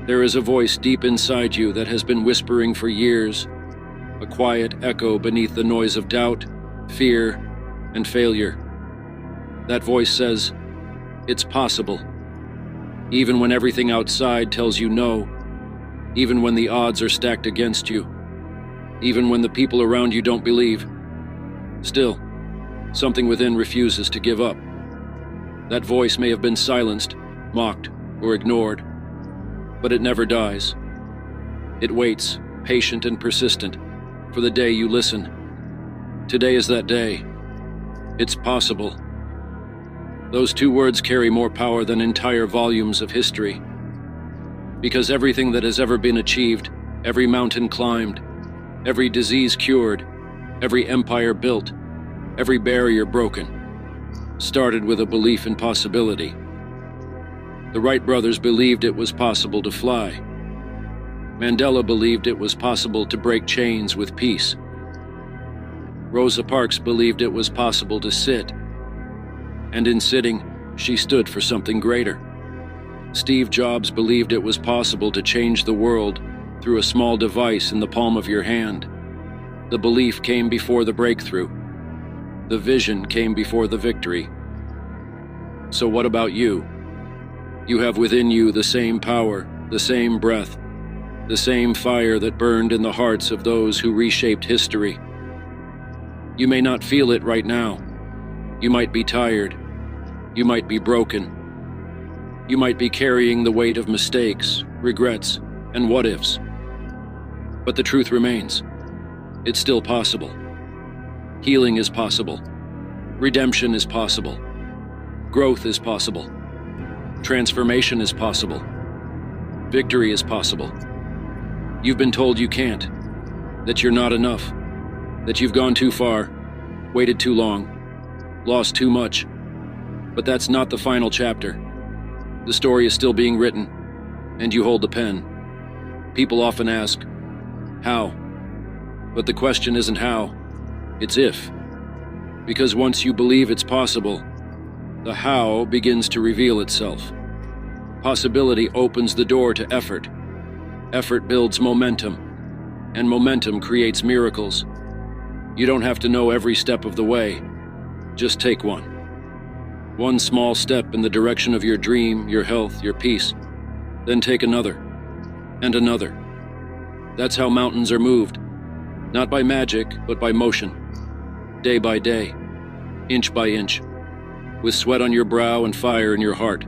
There is a voice deep inside you that has been whispering for years, a quiet echo beneath the noise of doubt, fear, and failure. That voice says, "It's possible." Even when everything outside tells you no, even when the odds are stacked against you, even when the people around you don't believe, still, something within refuses to give up. That voice may have been silenced, mocked, or ignored, but it never dies. It waits, patient and persistent, for the day you listen. Today is that day. It's possible. Those two words carry more power than entire volumes of history. Because everything that has ever been achieved, every mountain climbed, every disease cured, every empire built, every barrier broken, started with a belief in possibility. The Wright brothers believed it was possible to fly. Mandela believed it was possible to break chains with peace. Rosa Parks believed it was possible to sit. And in sitting, she stood for something greater. Steve Jobs believed it was possible to change the world through a small device in the palm of your hand. The belief came before the breakthrough. The vision came before the victory. So what about you? You have within you the same power, the same breath, the same fire that burned in the hearts of those who reshaped history. You may not feel it right now. You might be tired. You might be broken. You might be carrying the weight of mistakes, regrets, and what-ifs. But the truth remains. It's still possible. Healing is possible. Redemption is possible. Growth is possible. Transformation is possible. Victory is possible. You've been told you can't, that you're not enough, that you've gone too far, waited too long, lost too much. But that's not the final chapter. The story is still being written, and you hold the pen. People often ask, how? But the question isn't how, it's if. Because once you believe it's possible, the how begins to reveal itself. Possibility opens the door to effort. Effort builds momentum, and momentum creates miracles. You don't have to know every step of the way. Just take one. One small step in the direction of your dream, your health, your peace. Then take another, and another. That's how mountains are moved. Not by magic, but by motion. Day by day, inch by inch, with sweat on your brow and fire in your heart.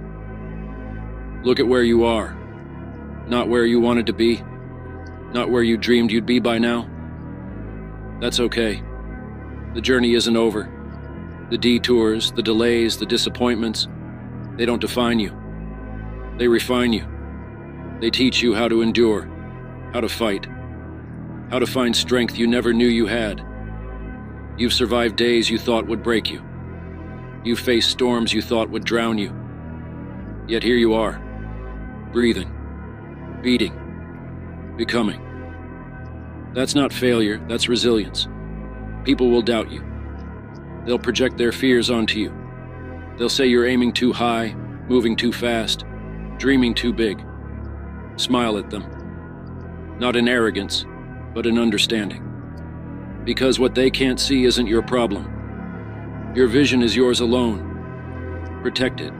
Look at where you are. Not where you wanted to be. Not where you dreamed you'd be by now. That's okay. The journey isn't over. The detours, the delays, the disappointments, they don't define you. They refine you. They teach you how to endure, how to fight, how to find strength you never knew you had. You've survived days you thought would break you. You've faced storms you thought would drown you. Yet here you are, breathing, beating, becoming. That's not failure, that's resilience. People will doubt you. They'll project their fears onto you. They'll say you're aiming too high, moving too fast, dreaming too big. Smile at them. Not in arrogance, but in understanding. Because what they can't see isn't your problem. Your vision is yours alone. Protect it.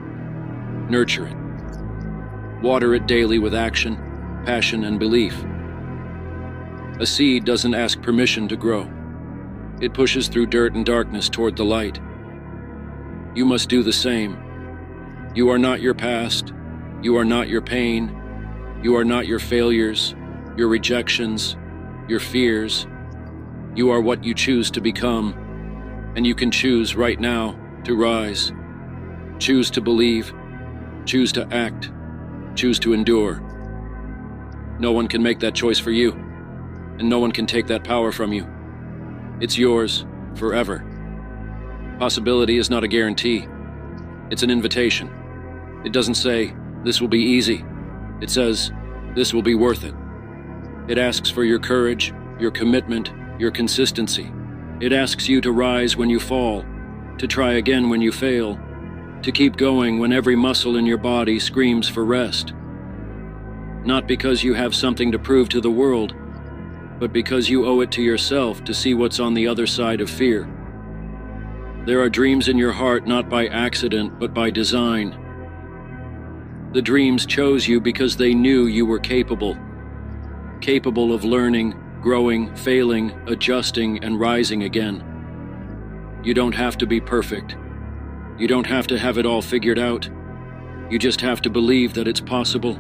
Nurture it. Water it daily with action, passion, and belief. A seed doesn't ask permission to grow. It pushes through dirt and darkness toward the light. You must do the same. You are not your past. You are not your pain. You are not your failures, your rejections, your fears. You are what you choose to become, and you can choose right now to rise. Choose to believe. Choose to act. Choose to endure. No one can make that choice for you, and no one can take that power from you. It's yours, forever. Possibility is not a guarantee. It's an invitation. It doesn't say, this will be easy. It says, this will be worth it. It asks for your courage, your commitment, your consistency. It asks you to rise when you fall, to try again when you fail, to keep going when every muscle in your body screams for rest. Not because you have something to prove to the world, but because you owe it to yourself to see what's on the other side of fear. There are dreams in your heart not by accident, but by design. The dreams chose you because they knew you were capable of learning, growing, failing, adjusting, and rising again. You don't have to be perfect. You don't have to have it all figured out. You just have to believe that it's possible.